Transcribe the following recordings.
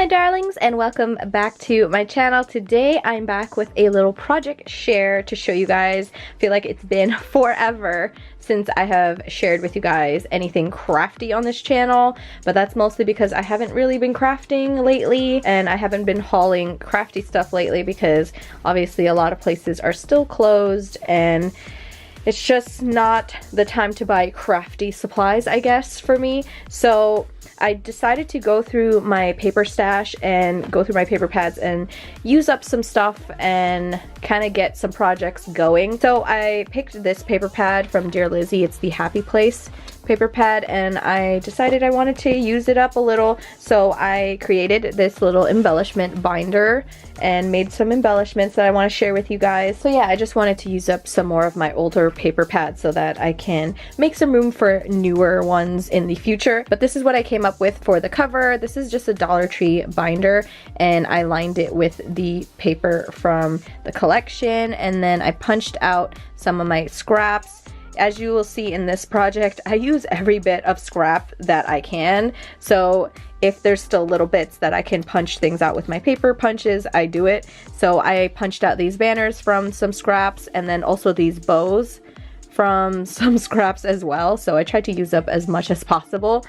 my darlings, and welcome back to my channel. Today I'm back with a little project share to show you guys. I feel like it's been forever since I have shared with you guys anything crafty on this channel, but that's mostly because I haven't really been crafting lately, and I haven't been hauling crafty stuff lately because obviously a lot of places are still closed and it's just not the time to buy crafty supplies, I guess, for me. So I decided to go through my paper stash and go through my paper pads and use up some stuff and kind of get some projects going. So I picked this paper pad from Dear Lizzy. It's the Happy Place paper pad, and I decided I wanted to use it up a little. So I created this little embellishment binder and made some embellishments that I want to share with you guys. So yeah, I just wanted to use up some more of my older paper pads so that I can make some room for newer ones in the future. But this is what I came up with for the cover. This is just a Dollar Tree binder, and I lined it with the paper from the collection, and then I punched out some of my scraps. As you will see in this project, I use every bit of scrap that I can. So if there's still little bits that I can punch things out with my paper punches, I do it. So I punched out these banners from some scraps, and then also these bows from some scraps as well. So I tried to use up as much as possible,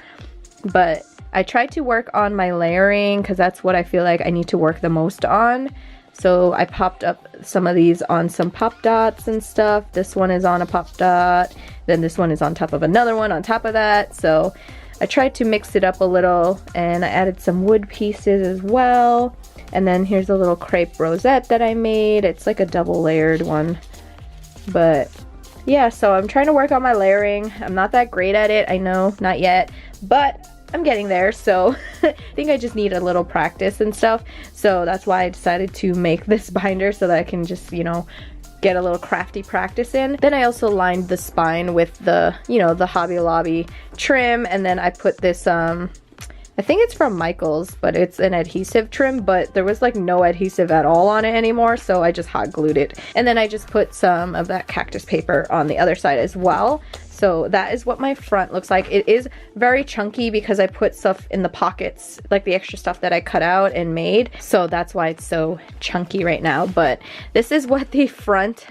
but I tried to work on my layering because that's what I feel like I need to work the most on. So I popped up some of these on some pop dots and stuff. This one is on a pop dot, then this one is on top of another one on top of that. So I tried to mix it up a little, and I added some wood pieces as well. And then here's a little crepe rosette that I made. It's like a double layered one. But yeah, so I'm trying to work on my layering. I'm not that great at it, I know, not yet, but I'm getting there. So I think I just need a little practice and stuff. So that's why I decided to make this binder so that I can just, you know, get a little crafty practice in. Then I also lined the spine with the, you know, the Hobby Lobby trim, and then I put this, I think it's from Michael's, but it's an adhesive trim, but there was like no adhesive at all on it anymore, so I just hot glued it. And then I just put some of that cactus paper on the other side as well. So that is what my front looks like. It is very chunky because I put stuff in the pockets, like the extra stuff that I cut out and made. So that's why it's so chunky right now. But this is what the front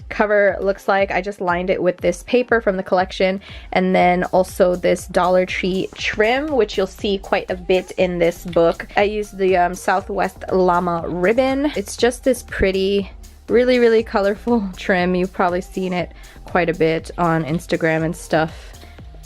cover looks like. I just lined it with this paper from the collection, and then also this Dollar Tree trim, which you'll see quite a bit in this book. I used the Southwest Llama ribbon. It's just this pretty, really colorful trim. You've probably seen it quite a bit on Instagram and stuff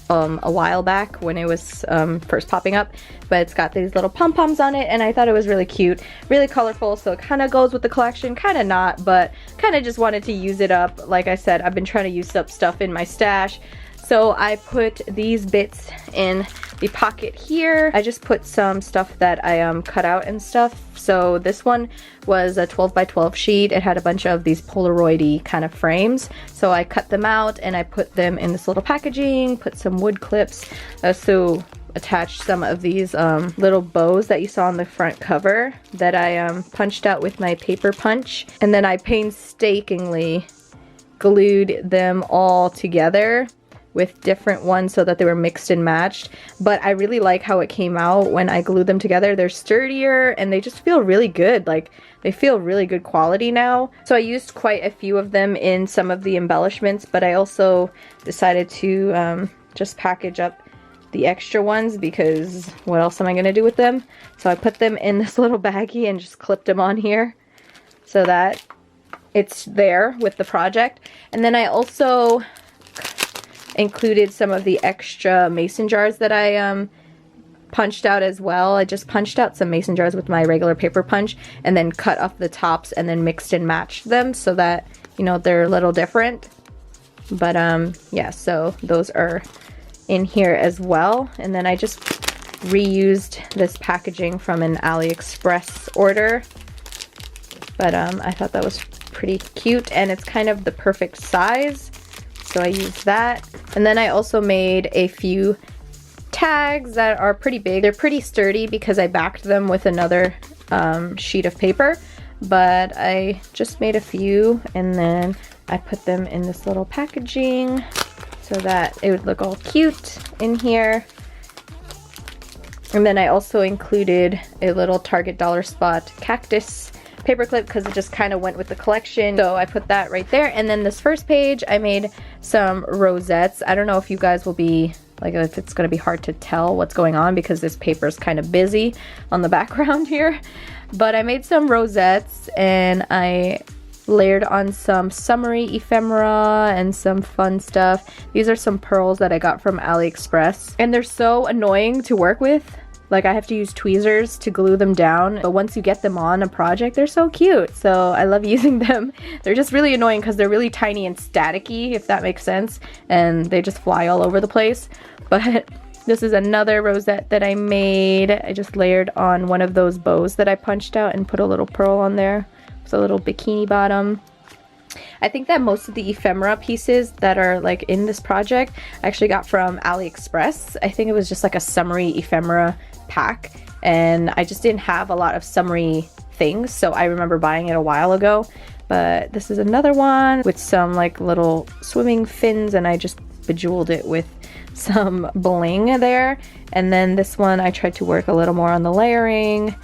a while back when it was first popping up, but it's got these little pom-poms on it, and I thought it was really cute, really colorful, so it kind of goes with the collection, kind of not, but kind of just wanted to use it up. Like I said, I've been trying to use up stuff in my stash. So I put these bits in the pocket here. I just put some stuff that I cut out and stuff. So this one was a 12 by 12 sheet. It had a bunch of these Polaroid-y kind of frames. So I cut them out and I put them in this little packaging, put some wood clips. So attached some of these little bows that you saw on the front cover that I punched out with my paper punch. And then I painstakingly glued them all together with different ones so that they were mixed and matched. But I really like how it came out when I glued them together. They're sturdier and they just feel really good. Like, they feel really good quality now. So I used quite a few of them in some of the embellishments, but I also decided to just package up the extra ones because what else am I gonna do with them? So I put them in this little baggie and just clipped them on here so that it's there with the project. And then I also included some of the extra mason jars that I punched out as well. I just punched out some mason jars with my regular paper punch and then cut off the tops and then mixed and matched them so that, you know, they're a little different. But yeah, so those are in here as well. And then I just reused this packaging from an AliExpress order. But I thought that was pretty cute, and it's kind of the perfect size. So I used that. And then I also made a few tags that are pretty big. They're pretty sturdy because I backed them with another sheet of paper. But I just made a few, and then I put them in this little packaging so that it would look all cute in here. And then I also included a little Target Dollar Spot cactus paperclip because it just kind of went with the collection. So I put that right there. And then this first page, I made some rosettes. I don't know if you guys will be, like, if it's going to be hard to tell what's going on because this paper is kind of busy on the background here. But I made some rosettes and I layered on some summery ephemera and some fun stuff. These are some pearls that I got from AliExpress. And they're so annoying to work with. Like, I have to use tweezers to glue them down, but once you get them on a project, they're so cute. So I love using them. They're just really annoying because they're really tiny and staticky, if that makes sense, and they just fly all over the place. But this is another rosette that I made. I just layered on one of those bows that I punched out and put a little pearl on there. It's a little bikini bottom. I think that most of the ephemera pieces that are like in this project I actually got from AliExpress. I think it was just like a summery ephemera pack, and I just didn't have a lot of summery things, so I remember buying it a while ago. But this is another one with some like little swimming fins, and I just bejeweled it with some bling there. And then this one I tried to work a little more on the layering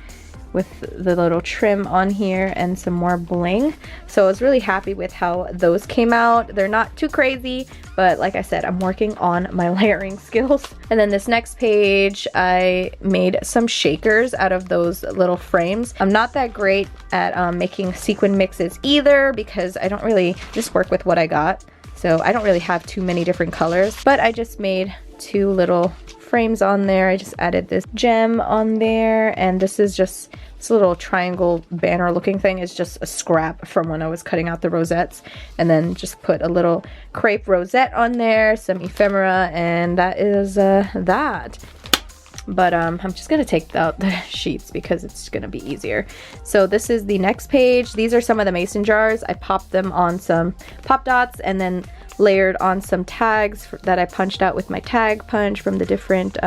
with the little trim on here and some more bling. So I was really happy with how those came out. They're not too crazy, but like I said, I'm working on my layering skills. And then this next page, I made some shakers out of those little frames. I'm not that great at making sequin mixes either because I don't really just work with what I got. So I don't really have too many different colors, but I just made two little frames on there. I just added this gem on there, and this is just this little triangle banner looking thing is just a scrap from when I was cutting out the rosettes, and then just put a little crepe rosette on there, some ephemera, and that is that. But I'm just gonna take out the sheets because it's gonna be easier. So this is the next page. These are some of the mason jars. I popped them on some pop dots and then layered on some tags that I punched out with my tag punch from the different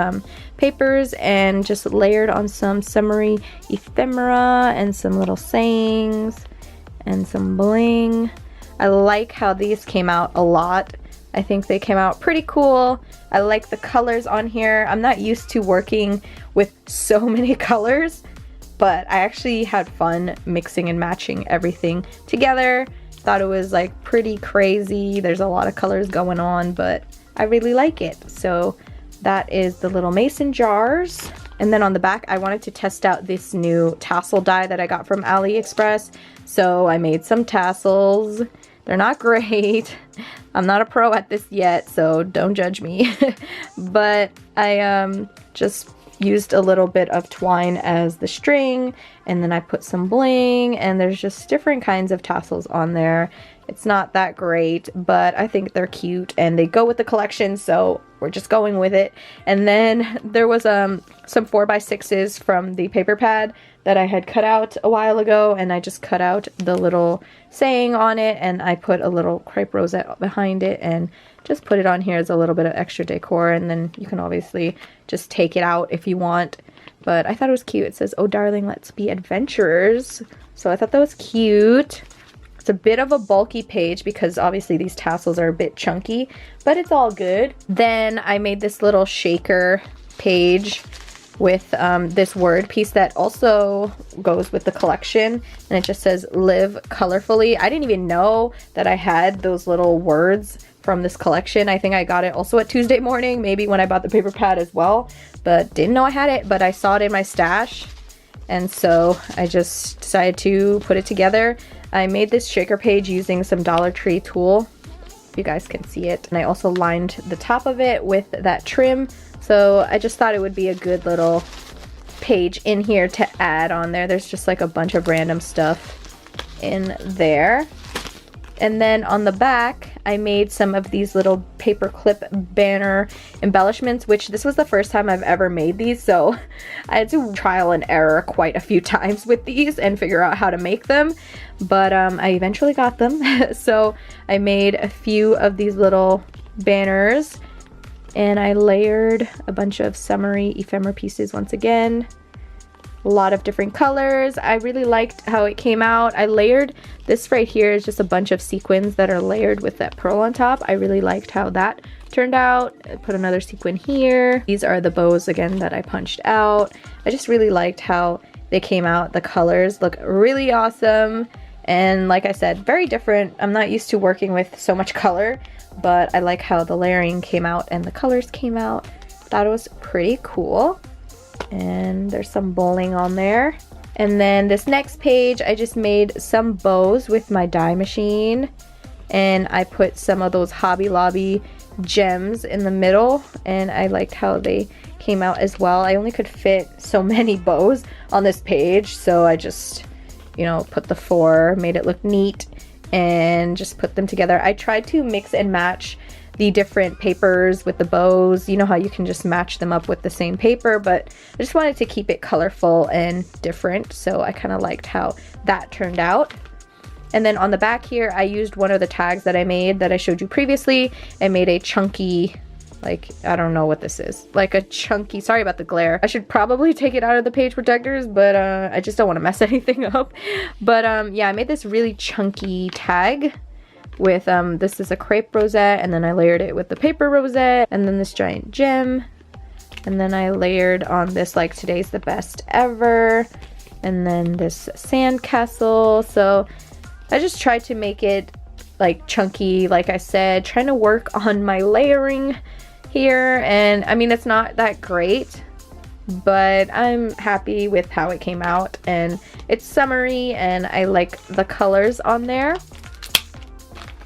papers, and just layered on some summery ephemera and some little sayings and some bling. I like how these came out a lot. I think they came out pretty cool. I like the colors on here. I'm not used to working with so many colors, but I actually had fun mixing and matching everything together. Thought it was like pretty crazy. There's a lot of colors going on, but I really like it. So that is the little mason jars. And then on the back, I wanted to test out this new tassel die that I got from AliExpress. So I made some tassels. They're not great. I'm not a pro at this yet, so don't judge me. But I just used a little bit of twine as the string, and then I put some bling, and there's just different kinds of tassels on there. It's not that great, but I think they're cute and they go with the collection, so we're just going with it. And then there was some 4x6s from the paper pad that I had cut out a while ago, and I just cut out the little saying on it, and I put a little crepe rosette behind it and just put it on here as a little bit of extra decor. And then you can obviously just take it out if you want, but I thought it was cute. It says, "Oh darling, let's be adventurers." So I thought that was cute. It's a bit of a bulky page because obviously these tassels are a bit chunky, but it's all good. Then I made this little shaker page with this word piece that also goes with the collection, and it just says "Live Colorfully." I didn't even know that I had those little words from this collection. I think I got it also at Tuesday morning, maybe when I bought the paper pad as well, but didn't know I had it. But I saw it in my stash, and so I just decided to put it together. I made this shaker page using some Dollar Tree tulle, if you guys can see it, and I also lined the top of it with that trim. So I just thought it would be a good little page in here to add on there. There's just like a bunch of random stuff in there. And then on the back, I made some of these little paper clip banner embellishments, which this was the first time I've ever made these. So I had to trial and error quite a few times with these and figure out how to make them. But I eventually got them. So I made a few of these little banners, and I layered a bunch of summery ephemera pieces once again. A lot of different colors. I really liked how it came out. I layered this right here is just a bunch of sequins that are layered with that pearl on top. I really liked how that turned out. I put another sequin here. These are the bows again that I punched out. I just really liked how they came out. The colors look really awesome. And like I said, very different. I'm not used to working with so much color, but I like how the layering came out and the colors came out. Thought it was pretty cool. And there's some bowling on there. And then this next page, I just made some bows with my die machine. And I put some of those Hobby Lobby gems in the middle. And I liked how they came out as well. I only could fit so many bows on this page. So I just, you know, put the 4, made it look neat, and just put them together. I tried to mix and match the different papers with the bows. You know how you can just match them up with the same paper, but I just wanted to keep it colorful and different, so I kind of liked how that turned out. And then on the back here, I used one of the tags that I made that I showed you previously and made a chunky, like, I don't know what this is, like a chunky, sorry about the glare. I should probably take it out of the page protectors, but I just don't want to mess anything up. But yeah, I made this really chunky tag with, this is a crepe rosette, and then I layered it with the paper rosette, and then this giant gem, and then I layered on this, like, today's the best ever, and then this sandcastle. So I just tried to make it like chunky, like I said, trying to work on my layering here. And I mean, it's not that great, but I'm happy with how it came out, and it's summery and I like the colors on there.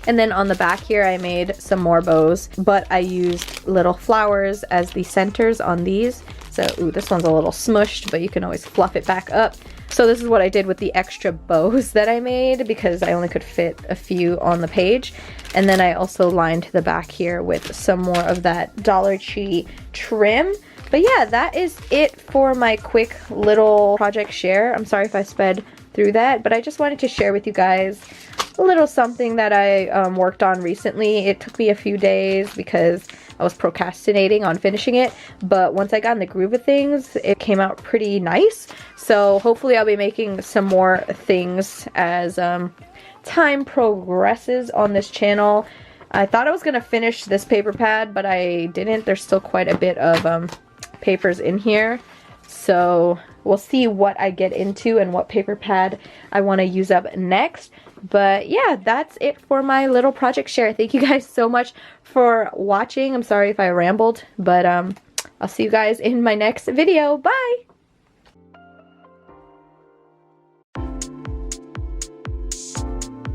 And then on the back here, I made some more bows, but I used little flowers as the centers on these. So, ooh, this one's a little smushed, but you can always fluff it back up. So this is what I did with the extra bows that I made, because I only could fit a few on the page. And then I also lined the back here with some more of that Dollar Tree trim. But yeah, that is it for my quick little project share. I'm sorry if I sped through that, but I just wanted to share with you guys a little something that I worked on recently. It took me a few days because I was procrastinating on finishing it, but once I got in the groove of things, it came out pretty nice. So hopefully I'll be making some more things as time progresses on this channel. I thought I was gonna finish this paper pad, but I didn't. There's still quite a bit of papers in here, so we'll see what I get into and what paper pad I want to use up next. But yeah, that's it for my little project share. Thank you guys so much for watching. I'm sorry if I rambled, but I'll see you guys in my next video. Bye!